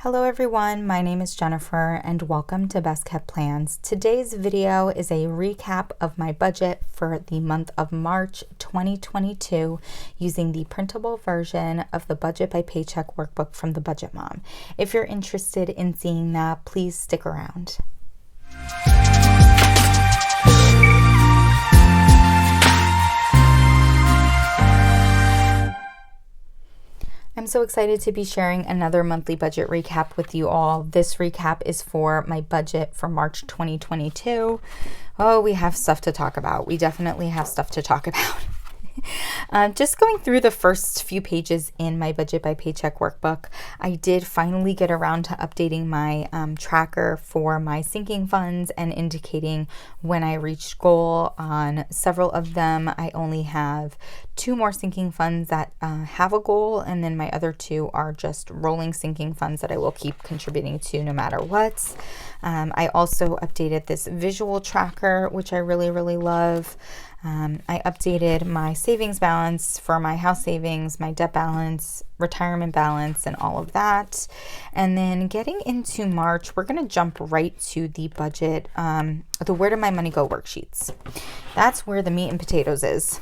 Hello everyone, my name is Jennifer and welcome to Best Kept Plans. Today's video is a recap of my budget for the month of March 2022 using the printable version of the Budget by Paycheck Workbook from the Budget Mom. If you're interested in seeing that, please stick around. I'm so excited to be sharing another monthly budget recap with you all. This recap is for my budget for March 2022. Oh, we have stuff to talk about. We definitely have stuff to talk about. Just going through the first few pages in my Budget by Paycheck workbook, I did finally get around to updating my tracker for my sinking funds and indicating when I reached goal. On several of them, I only have 2 more sinking funds that have a goal, and then my other 2 are just rolling sinking funds that I will keep contributing to no matter what. I also updated this visual tracker, which I really love. I updated my savings balance for my house savings, my debt balance, retirement balance, and all of that. And then getting into March, we're going to jump right to the budget, the Where Did My Money Go worksheets. That's where the meat and potatoes is.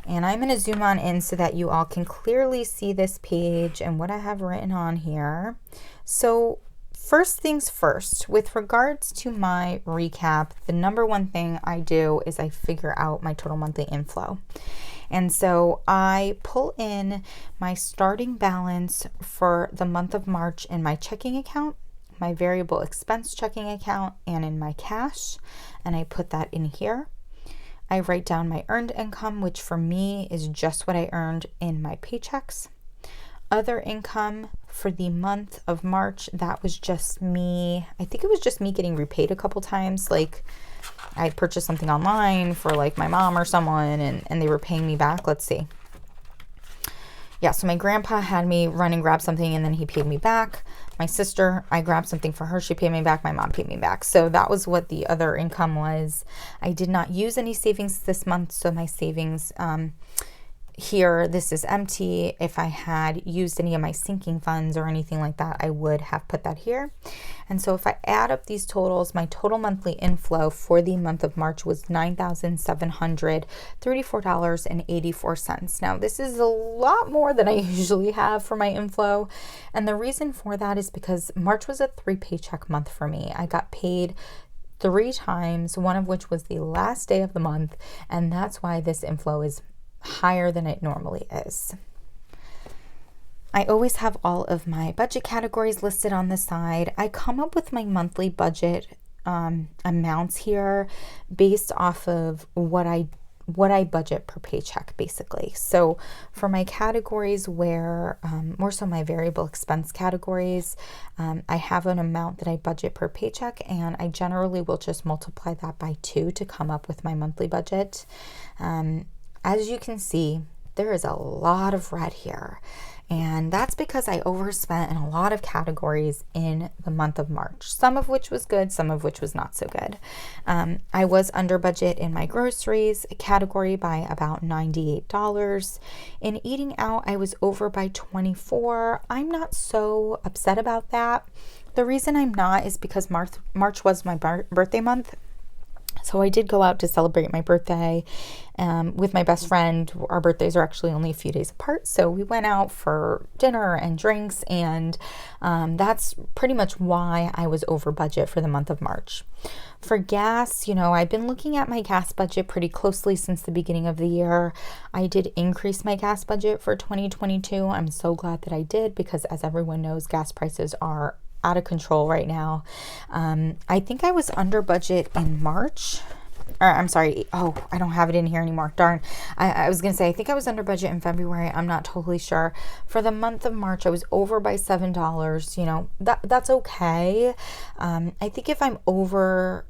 And I'm going to zoom on in so that you all can clearly see this page and what I have written on here. So first things first, with regards to my recap, the number one thing I do is I figure out my total monthly inflow. And so I pull in my starting balance for the month of March in my checking account, my variable expense checking account, and in my cash, and I put that in here. I write down my earned income, which for me is just what I earned in my paychecks. Other income for the month of March, that was just me. I think it was just me getting repaid a couple times. Like I purchased something online for like my mom or someone and they were paying me back. Let's see. Yeah, so my grandpa had me run and grab something and then he paid me back. My sister, I grabbed something for her. She paid me back. My mom paid me back. So that was what the other income was. I did not use any savings this month. So my savings, here, this is empty. If I had used any of my sinking funds or anything like that, I would have put that here. And so if I add up these totals, my total monthly inflow for the month of March was $9,734.84. Now, this is a lot more than I usually have for my inflow. And the reason for that is because March was a 3 paycheck month for me. I got paid 3 times, one of which was the last day of the month. And that's why this inflow is higher than it normally is. I always have all of my budget categories listed on the side. I come up with my monthly budget amounts here based off of what I budget per paycheck, basically. So for my categories where, more so my variable expense categories, I have an amount that I budget per paycheck, and I generally will just multiply that by 2 to come up with my monthly budget. As you can see, there is a lot of red here, and that's because I overspent in a lot of categories in the month of March, some of which was good, some of which was not so good. I was under budget in my groceries category by about $98. In eating out, I was over by $24. I'm not so upset about that. The reason I'm not is because March was my birthday month. So I did go out to celebrate my birthday with my best friend. Our birthdays are actually only a few days apart. So we went out for dinner and drinks, and that's pretty much why I was over budget for the month of March. For gas, I've been looking at my gas budget pretty closely since the beginning of the year. I did increase my gas budget for 2022. I'm so glad that I did because, as everyone knows, gas prices are out of control right now. I think I was under budget in March. Or I'm sorry. Oh, I don't have it in here anymore. Darn. I was going to say, I think I was under budget in February. I'm not totally sure. For the month of March, I was over by $7. That's okay. I think if I'm over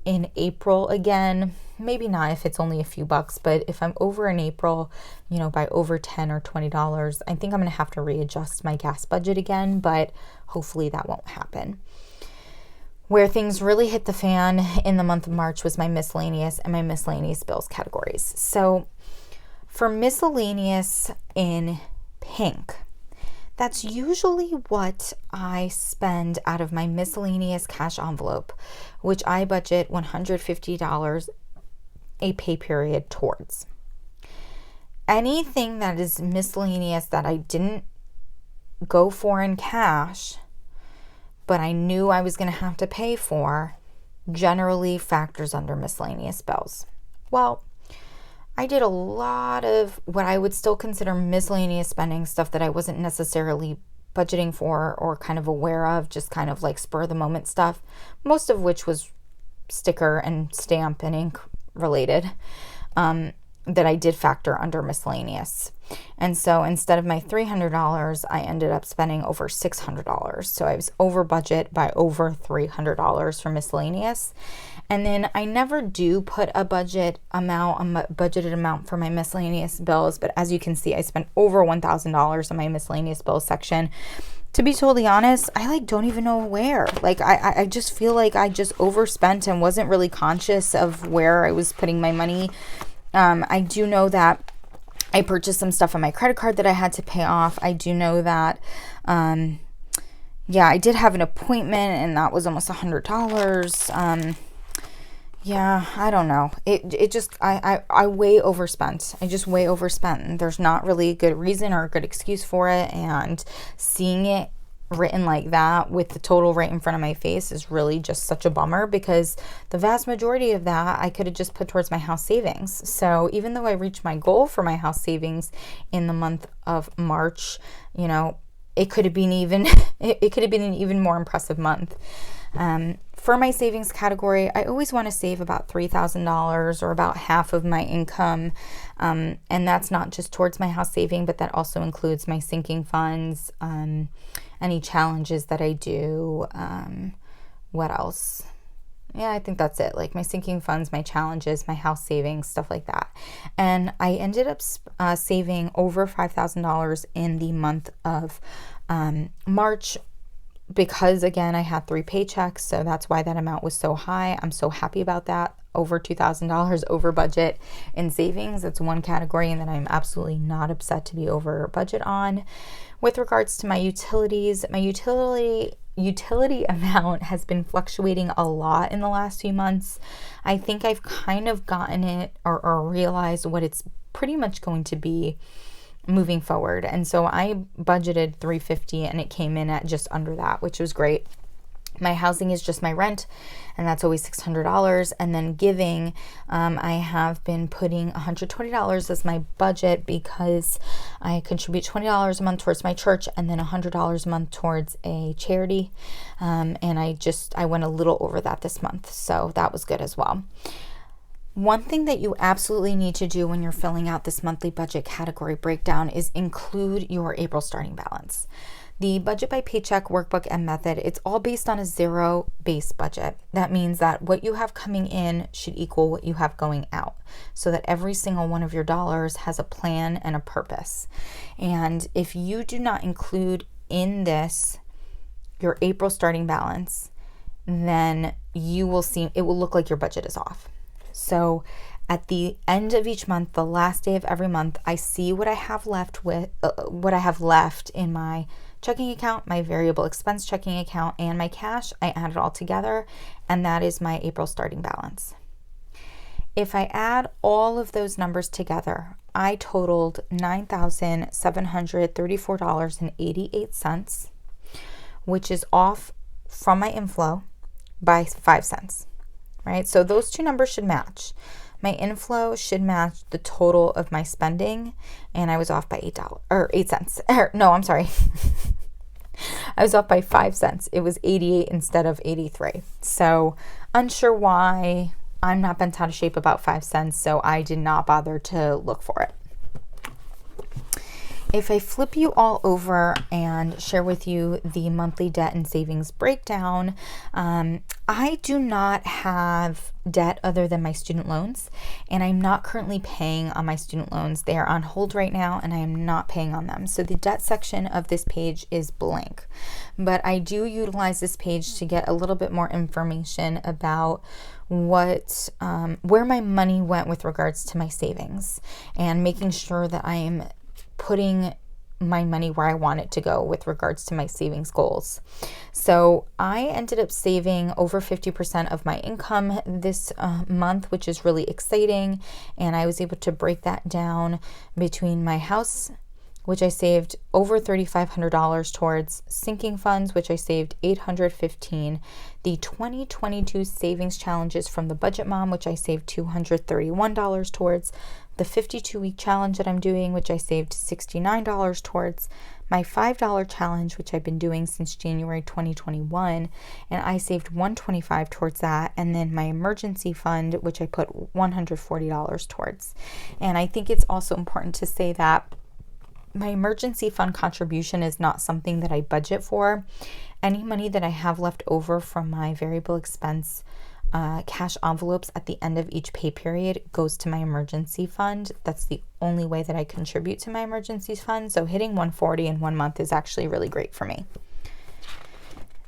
in April again, maybe not if it's only a few bucks, but if I'm over in April, by over $10 or $20, I think I'm going to have to readjust my gas budget again, but hopefully that won't happen. Where things really hit the fan in the month of March was my miscellaneous and my miscellaneous bills categories. So for miscellaneous in pink, that's usually what I spend out of my miscellaneous cash envelope, which I budget $150 a pay period towards. Anything that is miscellaneous that I didn't go for in cash, but I knew I was going to have to pay for, generally factors under miscellaneous bills. Well, I did a lot of what I would still consider miscellaneous spending, stuff that I wasn't necessarily budgeting for or kind of aware of, just kind of like spur of the moment stuff, most of which was sticker and stamp and ink related, that I did factor under miscellaneous. And so instead of my $300, I ended up spending over $600. So I was over budget by over $300 for miscellaneous. And then I never do put a budgeted amount for my miscellaneous bills, but as you can see, I spent over $1,000 on my miscellaneous bills section. To be totally honest, I don't even know where. I just feel like I just overspent and wasn't really conscious of where I was putting my money. I do know that I purchased some stuff on my credit card that I had to pay off. I do know that, I did have an appointment and that was almost $100. I don't know. I way overspent. I just way overspent. And there's not really a good reason or a good excuse for it. And seeing it written like that with the total right in front of my face is really just such a bummer, because the vast majority of that I could have just put towards my house savings. So even though I reached my goal for my house savings in the month of March, it could have been an even more impressive month. For my savings category, I always want to save about $3,000 or about half of my income. And that's not just towards my house saving, but that also includes my sinking funds, any challenges that I do. What else? Yeah, I think that's it. Like my sinking funds, my challenges, my house savings, stuff like that. And I ended up saving over $5,000 in the month of March, because again, I had 3 paychecks. So that's why that amount was so high. I'm so happy about that. Over $2,000 over budget in savings. That's one category and that I'm absolutely not upset to be over budget on. With regards to my utilities, my utility amount has been fluctuating a lot in the last few months. I think I've kind of gotten it or realized what it's pretty much going to be moving forward. And so I budgeted $350 and it came in at just under that, which was great. My housing is just my rent, and that's always $600. And then giving, I have been putting $120 as my budget, because I contribute $20 a month towards my church and then $100 a month towards a charity. And I went a little over that this month, so that was good as well. One thing that you absolutely need to do when you're filling out this monthly budget category breakdown is include your April starting balance. The Budget by Paycheck Workbook and Method, it's all based on a zero base budget. That means that what you have coming in should equal what you have going out, so that every single one of your dollars has a plan and a purpose. And if you do not include in this your April starting balance, then you will see it will look like your budget is off. So at the end of each month, the last day of every month, I see what I have left in my checking account, my variable expense checking account, and my cash. I add it all together, and that is my April starting balance. If I add all of those numbers together, I totaled $9,734.88, which is off from my inflow by 5 cents, right? So those two numbers should match. My inflow should match the total of my spending, and I was off by $8 cents. No, I'm sorry. I was off by 5 cents. It was 88 instead of 83. So unsure why. I'm not bent out of shape about 5 cents, so I did not bother to look for it. If I flip you all over and share with you the monthly debt and savings breakdown, I do not have debt other than my student loans, and I'm not currently paying on my student loans. They are on hold right now, and I am not paying on them. So the debt section of this page is blank, but I do utilize this page to get a little bit more information about where my money went with regards to my savings, and making sure that I am putting my money where I want it to go with regards to my savings goals. So I ended up saving over 50% of my income this month, which is really exciting. And I was able to break that down between my house, which I saved over $3,500 towards, sinking funds, which I saved $815, the 2022 savings challenges from the Budget Mom, which I saved $231 towards, the 52-week challenge that I'm doing, which I saved $69 towards, my $5 challenge, which I've been doing since January 2021, and I saved $125 towards that, and then my emergency fund, which I put $140 towards. And I think it's also important to say that my emergency fund contribution is not something that I budget for. Any money that I have left over from my variable expense cash envelopes at the end of each pay period goes to my emergency fund. That's the only way that I contribute to my emergency fund. So hitting 140 in 1 month is actually really great for me.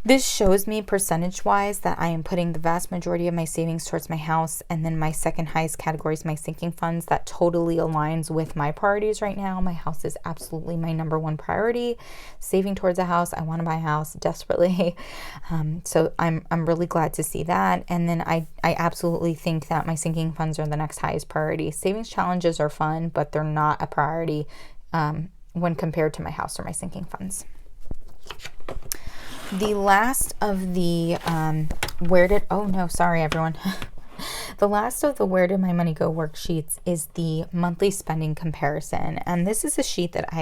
This shows me percentage-wise that I am putting the vast majority of my savings towards my house, and then my second highest category is my sinking funds. That totally aligns with my priorities right now. My house is absolutely my number one priority. Saving towards a house, I want to buy a house desperately. So I'm really glad to see that. And then I absolutely think that my sinking funds are the next highest priority. Savings challenges are fun, but they're not a priority when compared to my house or my sinking funds. The last of the The last of the Where Did My Money Go worksheets is the monthly spending comparison. And this is a sheet that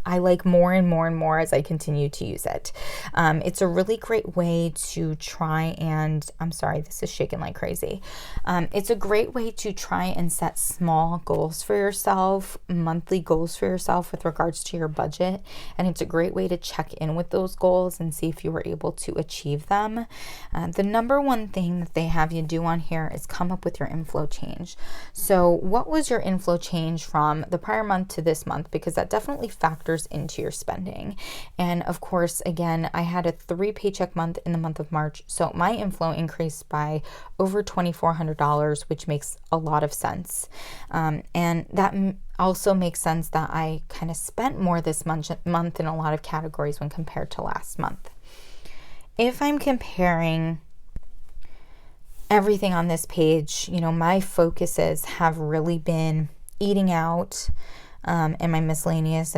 I like more and more and more as I continue to use it. It's a really great way to try and, this is shaking like crazy. It's a great way to try and set small goals for yourself, monthly goals for yourself with regards to your budget. And it's a great way to check in with those goals and see if you were able to achieve them. The number one thing that they have you do on here is come up with your inflow change. So what was your inflow change from the prior month to this month? Because that definitely factors into your spending. And of course, again, I had a 3 paycheck month in the month of March, so my inflow increased by over $2,400, which makes a lot of sense. And that also makes sense that I kind of spent more this month in a lot of categories when compared to last month. If I'm comparing everything on this page, my focuses have really been eating out, and my miscellaneous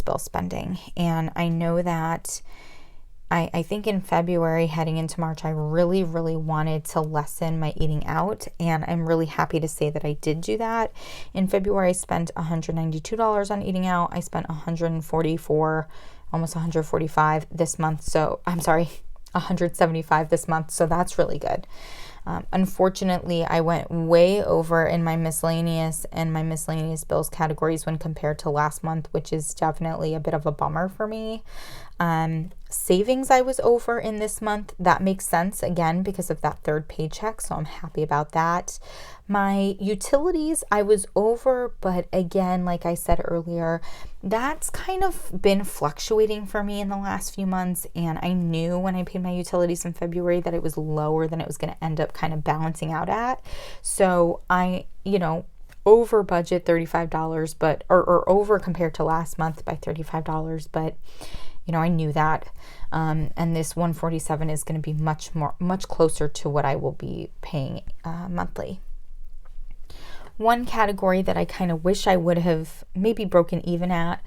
bill spending. And I know that I think in February heading into March, I really, really wanted to lessen my eating out. And I'm really happy to say that I did do that. In February, I spent $192 on eating out. I spent $144, almost $145 this month. So $175 this month. So that's really good. Unfortunately, I went way over in my miscellaneous and my miscellaneous bills categories when compared to last month, which is definitely a bit of a bummer for me. Savings I was over in this month. That makes sense, again, because of that third paycheck, so I'm happy about that. My utilities I was over, but again, like I said earlier, that's kind of been fluctuating for me in the last few months, and I knew when I paid my utilities in February that it was lower than it was going to end up kind of balancing out at. So I, over budget $35, but or over compared to last month by $35, but I knew that. And this $147 is going to be much closer to what I will be paying monthly. One category that I kind of wish I would have maybe broken even at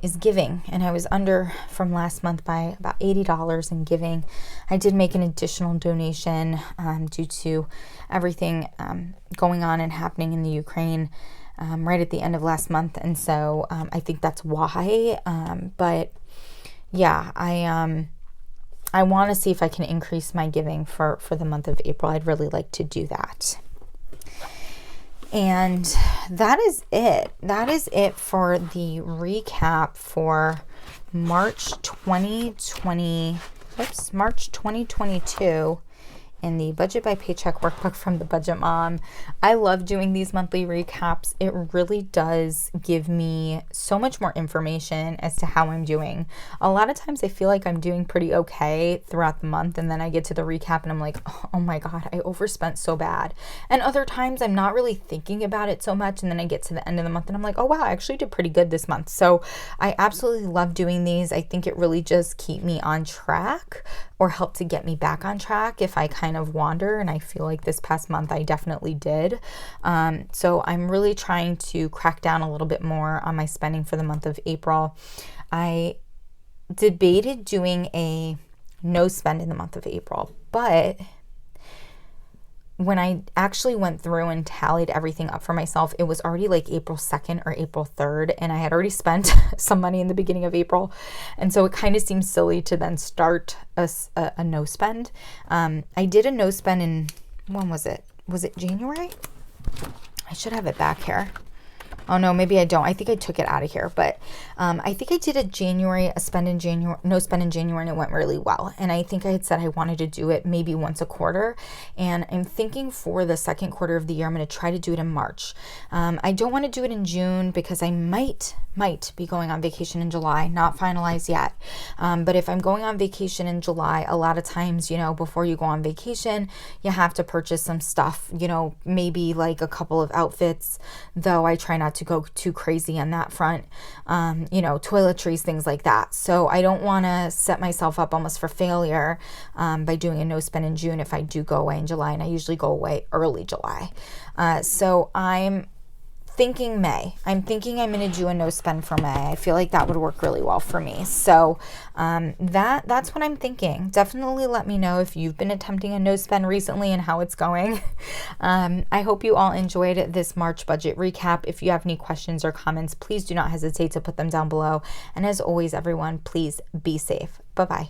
is giving. And I was under from last month by about $80 in giving. I did make an additional donation due to everything going on and happening in the Ukraine right at the end of last month. And so I think that's why. But yeah, I want to see if I can increase my giving for the month of April. I'd really like to do that. And that is it. That is it for the recap for March 2022. in the Budget by Paycheck Workbook from the Budget Mom. I love doing these monthly recaps. It really does give me so much more information as to how I'm doing. A lot of times I feel like I'm doing pretty okay throughout the month, and then I get to the recap and I'm like, oh my God, I overspent so bad. And other times I'm not really thinking about it so much, and then I get to the end of the month and I'm like, oh wow, I actually did pretty good this month. So I absolutely love doing these. I think it really just keep me on track, or help to get me back on track if I kind of wander, and I feel like this past month I definitely did. So I'm really trying to crack down a little bit more on my spending for the month of April. I debated doing a no spend in the month of April, but when I actually went through and tallied everything up for myself, it was already like April 2nd or April 3rd, and I had already spent some money in the beginning of April. And so it kind of seems silly to then start a no spend. I did a no spend in, when was it? Was it January? I should have it back here. Oh no, maybe I don't. I think I took it out of here, but I think I did a no spend in January, and it went really well. And I think I had said I wanted to do it maybe once a quarter, and I'm thinking for the second quarter of the year, I'm going to try to do it in March. I don't want to do it in June because I might be going on vacation in July, not finalized yet. But if I'm going on vacation in July, a lot of times, before you go on vacation, you have to purchase some stuff, maybe like a couple of outfits, though I try not to go too crazy on that front, toiletries, things like that. So I don't want to set myself up almost for failure by doing a no spend in June if I do go away in July, and I usually go away early July. So I'm thinking May. I'm thinking I'm going to do a no spend for May. I feel like that would work really well for me. So that's what I'm thinking. Definitely let me know if you've been attempting a no spend recently and how it's going. I hope you all enjoyed this March budget recap. If you have any questions or comments, please do not hesitate to put them down below. And as always, everyone, please be safe. Bye-bye.